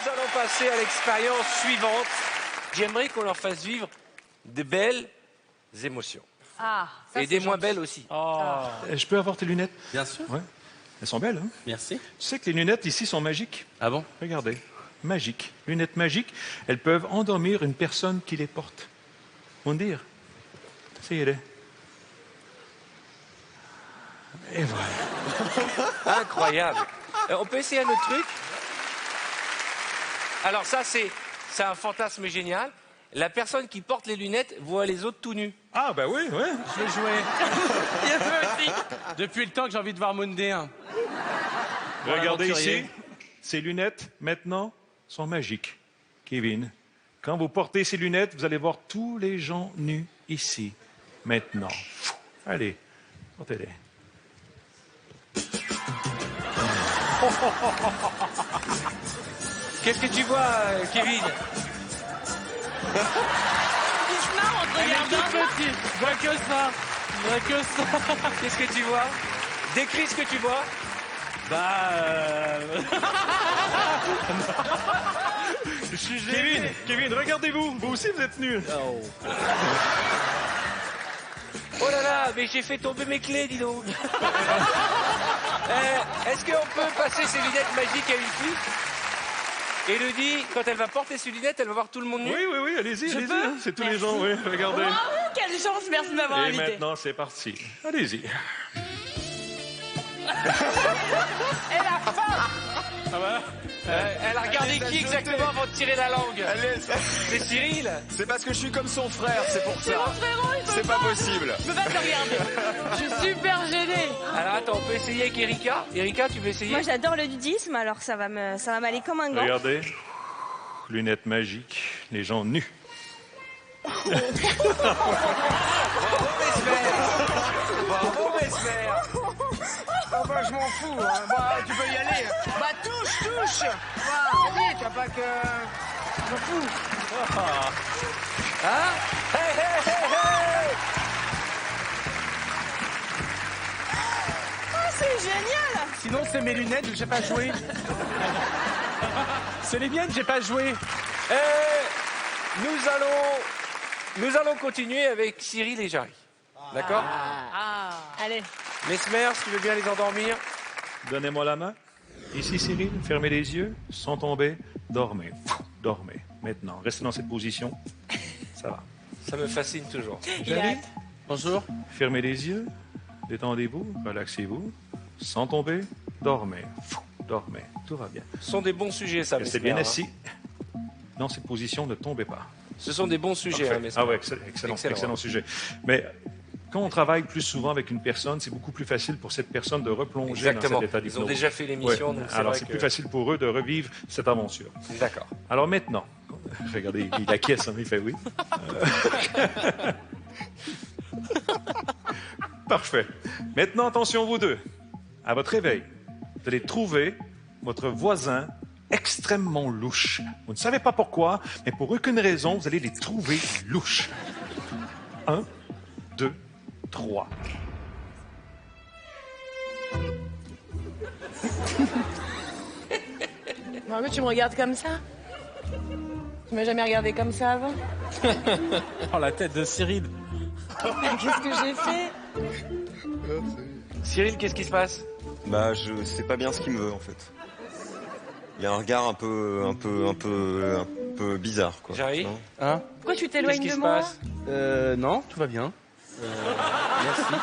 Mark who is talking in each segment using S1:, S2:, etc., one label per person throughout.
S1: nous allons passer à l'expérience suivante. J'aimerais qu'on leur fasse vivre de belles émotions.
S2: Ah, ça,
S1: et des moins belles aussi.
S3: Je peux avoir tes lunettes?
S4: Bien sûr.
S3: Ouais. Elles sont belles, hein?
S4: Merci.
S3: Tu sais que les lunettes ici sont magiques?
S4: Ah bon?
S3: Regardez. Magiques. Lunettes magiques. Elles peuvent endormir une personne qui les porte. On dire. Essayez-les. Et voilà.
S1: Incroyable. On peut essayer un autre truc? Alors ça, c'est un fantasme génial. La personne qui porte les lunettes voit les autres tout nus.
S3: Ah, ben oui, ouais.
S4: Je vais jouer. Depuis le temps que j'ai envie de voir Moundé 1.
S3: Regardez
S4: l'aventurier.
S3: ici. Ces lunettes, maintenant, sont magiques. Kevin, quand vous portez ces lunettes, vous allez voir tous les gens nus ici, maintenant. Allez, portez-les.
S1: Qu'est-ce que tu vois, Kevin?
S2: Il se marre en te
S4: Elle est toute
S2: regardant.
S4: petite. Je vois que ça. Je vois que ça.
S1: Qu'est-ce que tu vois? Décris ce que tu vois.
S4: Je suis gêné.
S3: Kevin, regardez-vous. Vous aussi, vous êtes nus.
S1: Oh là là, mais j'ai fait tomber mes clés, dis donc. Est-ce qu'on peut passer ces lunettes magiques à une fille? Élodie, quand elle va porter ses lunettes, elle va voir tout le monde nu?
S3: Oui, allez-y, allez-y.
S2: peux?
S3: Hein, c'est tous les gens, oui, regardez.
S2: Oh, quelle chance, merci de m'avoir
S3: Et
S2: invité.
S3: maintenant, c'est parti. Allez-y.
S1: Elle a regardé qui exactement avant de tirer la langue? C'est Cyril?
S5: C'est parce que je suis comme son frère, c'est pour
S2: C'est
S5: ça.
S2: mon frérot, il peut
S5: C'est pas possible.
S2: Je peux pas te regarder. Je suis super gênée.
S1: Alors attends, on peut essayer avec Erika? Erika, tu veux essayer?
S6: Moi, j'adore le nudisme, alors ça va m'aller comme un gant.
S3: Regardez. Lunettes magiques, les gens nus.
S1: Bravo, Mesmer!
S5: Ah bah je m'en fous, hein. Bah tu peux y aller. Bah touche. Vas-y, t'as pas que... Je m'en fous.
S1: Hein? Hey!
S2: Oh, c'est génial.
S4: Sinon, c'est mes lunettes, j'ai pas joué. C'est les miennes, j'ai pas joué.
S1: Nous allons continuer avec Cyril et Jarry. D'accord?
S6: Allez.
S1: Mesmer, si tu veux bien les endormir.
S3: Donnez-moi la main. Ici, Cyril, fermez les yeux, sans tomber, dormez. Dormez. Maintenant, restez dans cette position. Ça va.
S1: Ça me fascine toujours.
S3: Jarry,
S4: Bonjour.
S3: fermez les yeux, détendez-vous, relaxez-vous, sans tomber, dormez. Dormez. Tout va bien.
S1: Ce sont des bons sujets, ça,
S3: Restez
S1: Mesmer,
S3: bien
S1: hein.
S3: assis. Dans cette position, ne tombez pas.
S1: Ce sont des bons sujets,
S3: Parfait.
S1: hein, Mesmer.
S3: Ah ouais, excellent sujet. Mais quand on travaille plus souvent avec une personne, c'est beaucoup plus facile pour cette personne de replonger
S1: Exactement.
S3: dans cet état
S1: Ils
S3: d'hypnose.
S1: ont déjà fait l'émission,
S3: Ouais.
S1: donc c'est
S3: Alors
S1: vrai
S3: c'est
S1: que...
S3: plus facile pour eux de revivre cette aventure.
S1: D'accord.
S3: Alors maintenant, regardez, il acquiesce, hein, il fait oui. Parfait. Maintenant, attention vous deux. À votre réveil, vous allez trouver votre voisin extrêmement louche. Vous ne savez pas pourquoi, mais pour aucune raison, vous allez les trouver louches. 1, 2, 3.
S2: Pourquoi tu me regardes comme ça? Tu m'as jamais regardé comme ça avant?
S4: Oh, la tête de Cyril.
S2: Qu'est-ce que j'ai fait?
S1: Cyril, qu'est-ce qui se passe?
S5: Bah je sais pas bien ce qu'il me veut en fait. Il a un regard un peu bizarre quoi.
S1: Jarry?
S4: Hein?
S2: Pourquoi tu
S1: Qu'est-ce
S2: t'éloignes
S1: qui
S2: de
S1: se
S2: moi?
S1: passe?
S4: Non, tout va bien. Merci.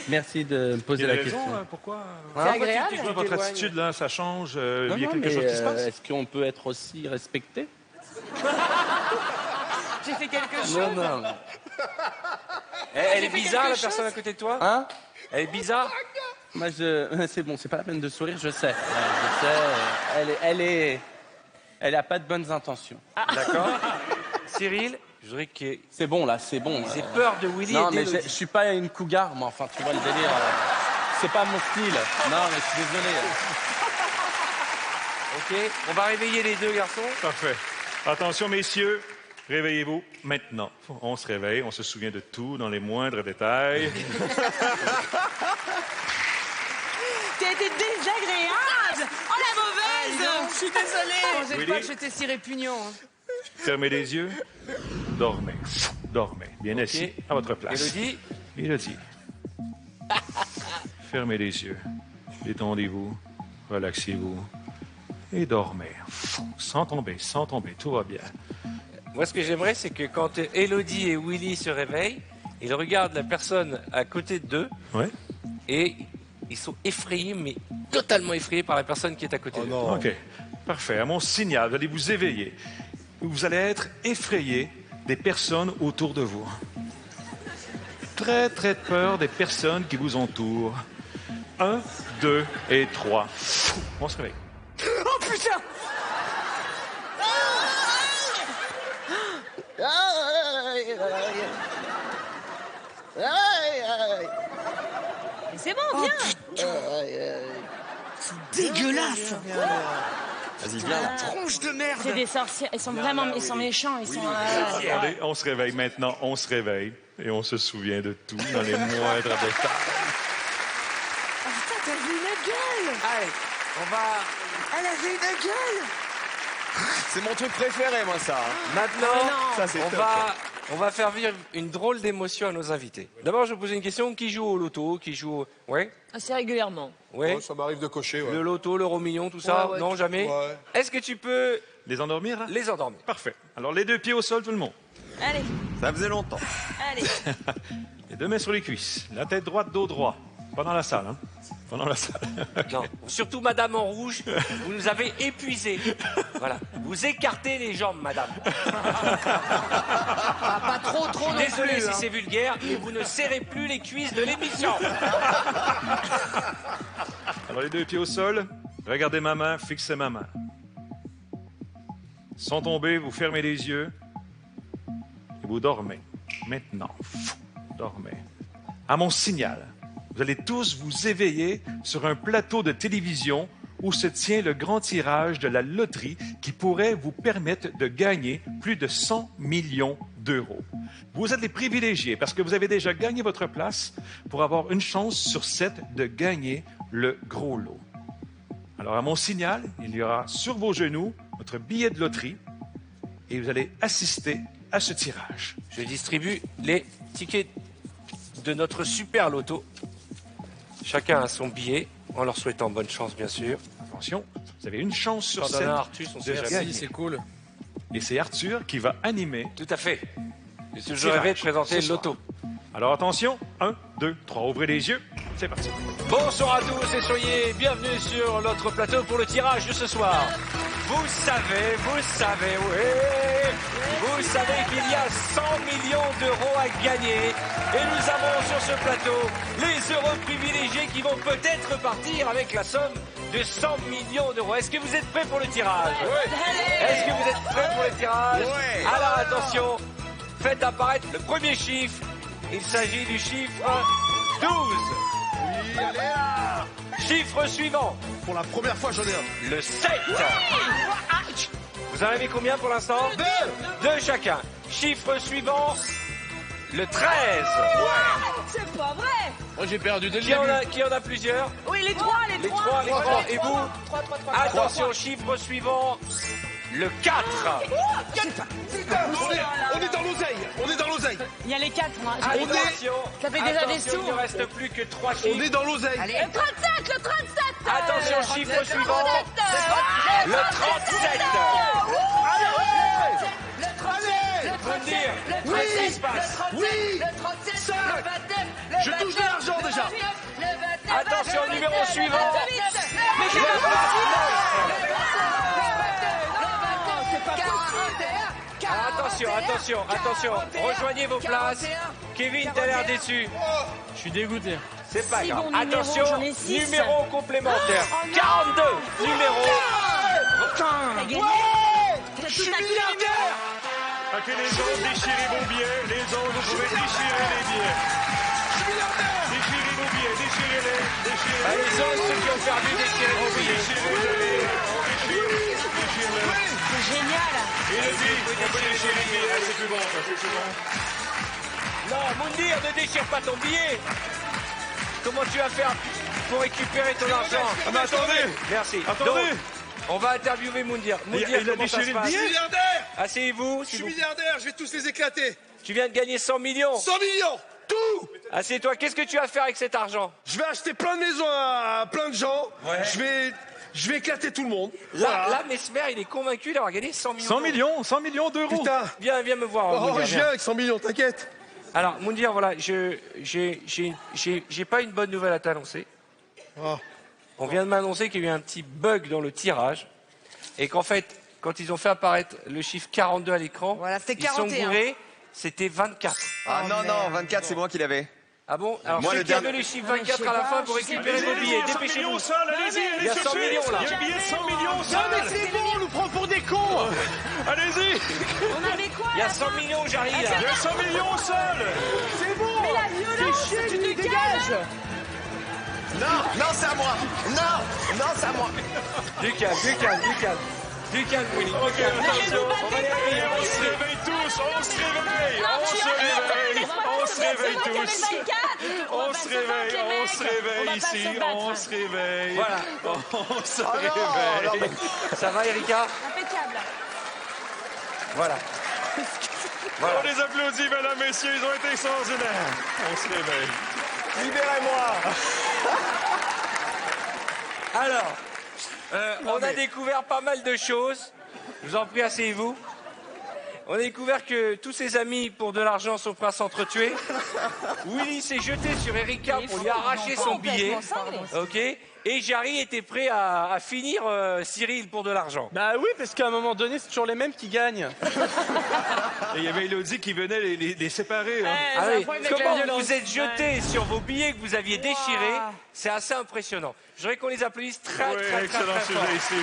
S4: Merci de me poser
S3: Il y a
S4: la
S3: raison,
S4: question.
S3: pourquoi
S2: C'est agréable.
S3: pourquoi votre attitude là, ça change?
S4: Non,
S3: Il y a
S4: non,
S3: quelque
S4: mais,
S3: chose qui se passe?
S4: est-ce qu'on peut être aussi respecté?
S2: J'ai fait quelque chose.
S4: Non.
S1: Elle est
S2: fait
S1: bizarre,
S2: quelque
S1: la personne à côté de toi?
S4: Hein?
S1: Elle est bizarre?
S4: Moi, c'est bon, c'est pas la peine de sourire, je sais. Je sais, elle a pas de bonnes intentions.
S1: D'accord. Cyril, je voudrais qu'il
S4: C'est bon, là, c'est bon.
S1: ait peur de Willy
S4: Non,
S1: et
S4: mais
S1: d'Élodie.
S4: je suis pas une cougar, moi, enfin, tu vois le délire. C'est pas mon style. Non, mais je suis désolé.
S1: Ok, on va réveiller les deux garçons.
S3: Parfait. Attention, messieurs, réveillez-vous maintenant. On se réveille, on se souvient de tout dans les moindres détails.
S2: T'as été désagréable. Oh la mauvaise.
S5: Je suis désolé.
S2: Pensez
S3: Willy.
S2: pas que j'étais si répugnant. hein.
S3: Fermez les yeux. Dormez. Dormez. Bien assis à votre place.
S1: Élodie,
S3: Élodie. Fermez les yeux. Détendez-vous. Relaxez-vous. Et dormez. Sans tomber, tout va bien.
S1: moi ce que j'aimerais c'est que quand Élodie et Willy se réveillent, ils regardent la personne à côté d'eux
S3: Ouais?
S1: et ils sont effrayés, mais totalement effrayés par la personne qui est à côté d'eux.
S3: OK. Parfait. À mon signal, vous allez vous éveiller. Vous allez être effrayé des personnes autour de vous. Très, très peur des personnes qui vous entourent. 1, 2 et 3. On se réveille.
S5: Oh putain.
S6: Mais c'est bon, viens.
S5: Dégueulasse.
S7: Vas-y, viens là.
S5: Tronche de merde.
S2: C'est des sorciers. Ils sont vraiment ils sont méchants. Ils sont.
S3: Attendez, on se réveille maintenant. On se réveille. Et on se souvient de tout dans les moindres détails.
S5: Putain, t'as vu la gueule.
S1: Allez, on va
S5: Elle avait une gueule.
S7: C'est mon truc préféré, moi, ça.
S1: maintenant,
S7: Ça, c'est top.
S1: on va faire vivre une drôle d'émotion à nos invités. D'abord, je vais poser une question. Qui joue au loto? Qui joue au... Ouais?
S2: Assez régulièrement.
S1: Ouais?
S8: Ouais, ça m'arrive de cocher, ouais.
S1: Le loto, l'euro million, tout ça?
S2: Ouais,
S1: Non, jamais?
S8: Ouais.
S1: Est-ce que tu peux
S3: Les endormir, là?
S1: les endormir?
S3: Parfait. Alors, les deux pieds au sol, tout le monde.
S6: Allez,
S7: Ça faisait longtemps.
S6: allez.
S3: Les deux mains sur les cuisses. La tête droite, dos droit. Pas dans la salle, hein? Pas dans la salle.
S1: Non. Surtout Madame en rouge, vous nous avez épuisés. Voilà. Vous écartez les jambes, Madame.
S2: Ah, pas trop non
S1: Désolé
S2: plus,
S1: si
S2: hein.
S1: c'est vulgaire, mais vous ne serrez plus les cuisses de l'émission.
S3: Alors, les deux pieds au sol. Regardez ma main, fixez ma main. Sans tomber, vous fermez les yeux. Et vous dormez. Maintenant, dormez. À mon signal, vous allez tous vous éveiller sur un plateau de télévision où se tient le grand tirage de la loterie qui pourrait vous permettre de gagner plus de 100 millions d'euros. Vous êtes les privilégiés parce que vous avez déjà gagné votre place pour avoir une chance sur 7 de gagner le gros lot. Alors, à mon signal, il y aura sur vos genoux votre billet de loterie et vous allez assister à ce tirage.
S1: Je distribue les tickets de notre super loto. Chacun a son billet, en leur souhaitant bonne chance, bien sûr.
S3: Attention, vous avez une chance sur
S1: Pardon,
S3: 7
S1: Arthus, on
S3: de
S1: sait jamais.
S3: gagner.
S1: Si, c'est
S4: cool.
S3: Et c'est Arthur qui va animer.
S1: Tout à fait. Je suis
S3: Tirage,
S1: rêvé de présenter
S3: ce
S1: le loto.
S3: Alors attention, 1, 2, 3, ouvrez les yeux, c'est parti.
S1: Bonsoir à tous et soyez bienvenus sur notre plateau pour le tirage de ce soir. Vous savez, oui, vous savez qu'il y a 100 millions d'euros à gagner. Et nous avons sur ce plateau les heureux privilégiés qui vont peut-être partir avec la somme de 100 millions d'euros. Est-ce que vous êtes prêts pour le tirage? Est-ce que vous êtes prêts pour le tirage? Alors attention, faites apparaître le premier chiffre. Il s'agit du chiffre 12.
S8: Oui, allez là.
S1: Chiffre suivant,
S8: Pour la première fois, j'en ai un.
S1: le 7. Vous en avez combien pour l'instant? Deux chacun. Chiffre suivant, le 13.
S6: C'est pas vrai.
S4: Moi, j'ai perdu dès le début.
S1: Qui en a plusieurs?
S6: Oui, les trois.
S1: Les trois. Et vous? Attention, chiffre suivant, le 4.
S8: Putain, on est dans l'oseille. On est dans l'oseille.
S2: Il y a les 4, moi.
S1: Attention.
S2: Ça fait déjà des
S1: Attention,
S2: sous.
S1: il ne reste plus que 3
S8: On
S1: chiffres.
S8: est dans l'oseille.
S6: Le 37, le 37.
S1: Attention, chiffre suivant, le 37. Faut me dire, qu'est-ce qui se passe?
S8: Oui.
S6: Le 37,
S8: 5.
S6: le 29,
S8: Je touche de l'argent déjà.
S6: le 29,
S1: Attention, numéro suivant.
S6: Mais
S1: Le 29. Attention. Rejoignez vos places. Kevin, t'as l'air déçu.
S4: Je suis dégoûté.
S1: C'est pas
S2: Six
S1: grave.
S2: bons numéros,
S1: Attention,
S2: j'en ai 6.
S1: numéro complémentaire. 42 numéros.
S2: T'as gagné.
S8: Je suis milliardaire.
S3: Ok, les autres, déchirez vos billets. Les autres, vous pouvez déchirer les billets. Déchirez vos billets, déchirez-les.
S1: Ah, les autres, ceux qui ont perdu, déchirez vos billets.
S2: C'est génial.
S3: Et le dit, on peut déchirer les billets. C'est plus bon, ça, c'est plus bon.
S1: Non, Moundir, ne déchire pas ton billet. Comment tu vas faire pour récupérer ton argent?
S3: Ah, mais attendez.
S1: Merci.
S3: Attendez.
S1: Donc, On va interviewer Moundir. Moundir,
S3: il a
S1: comment ça se
S3: déchiré le
S1: passe?
S8: Je suis milliardaire.
S1: Asseyez-vous.
S8: Je
S1: s'il
S8: suis
S1: vous-
S8: milliardaire, je vais tous les éclater.
S1: Tu viens de gagner 100 millions.
S8: 100 millions, tout.
S1: Assieds-toi. Qu'est-ce que tu vas faire avec cet argent?
S8: Je vais acheter plein de maisons à plein de gens. Je vais éclater tout le monde.
S1: Là, Mesmer, il est convaincu d'avoir gagné 100 millions.
S3: 100 millions d'euros.
S8: Putain.
S1: Viens me voir.
S8: Oh,
S1: Moundir,
S8: je
S1: viens.
S8: viens avec 100 millions, t'inquiète.
S1: Alors, Moundir, voilà, j'ai pas une bonne nouvelle à t'annoncer.
S8: Oh.
S1: On vient de m'annoncer qu'il y a eu un petit bug dans le tirage et qu'en fait, quand ils ont fait apparaître le chiffre 42 à l'écran,
S6: Voilà, c'était
S1: ils sont
S6: 41.
S1: gourés, c'était 24.
S7: Ah non, 24, c'est moi qui l'avais.
S1: Ah bon? Alors,
S7: Moi,
S1: ceux
S7: le
S1: qui avaient
S7: dernier-
S1: le chiffre 24 à la fin, pour récupérer vos billets, dépêchez-vous.
S3: Allez-y,
S1: Il y a 100 millions, là.
S3: Il y a un billet de 100 millions
S8: Non
S3: seul.
S8: mais c'est bon, on nous prend pour des cons.
S3: Allez-y.
S6: On avait quoi
S1: Il y a 100 millions, j'arrive là.
S3: Il y a 100 millions seul.
S8: C'est bon.
S6: Mais la violence, tu te calmes.
S7: Non, c'est à moi. Non, c'est à moi.
S1: Du calme, Willy. Du calme, Willy. Attention, on va y arriver.
S3: On se réveille tous, on se réveille. On se réveille tous. On se réveille ici, on se réveille.
S1: Voilà.
S3: On se
S7: non,
S3: réveille.
S1: Ça va, Erika?
S6: Impeccable.
S1: Voilà.
S3: On les applaudit, mesdames, messieurs, ils ont été extraordinaires. On se réveille.
S7: Libérez-moi.
S1: Alors, on a découvert pas mal de choses. Je vous en prie, asseyez-vous. On a découvert que tous ses amis, pour de l'argent, sont prêts à s'entretuer. Willy s'est jeté sur Erika pour lui arracher son billet. Ok. Et Jarry était prêt à finir Cyril pour de l'argent.
S4: Bah oui, parce qu'à un moment donné, c'est toujours les mêmes qui gagnent.
S3: Et il y avait Elodie qui venait les séparer. Hein.
S1: Ah oui. Comment vous vous êtes jeté sur vos billets que vous aviez déchirés, c'est assez impressionnant. Je voudrais qu'on les applaudisse très
S3: Oui,
S1: très
S3: excellent
S1: très
S3: sujet
S1: fort.
S3: ici.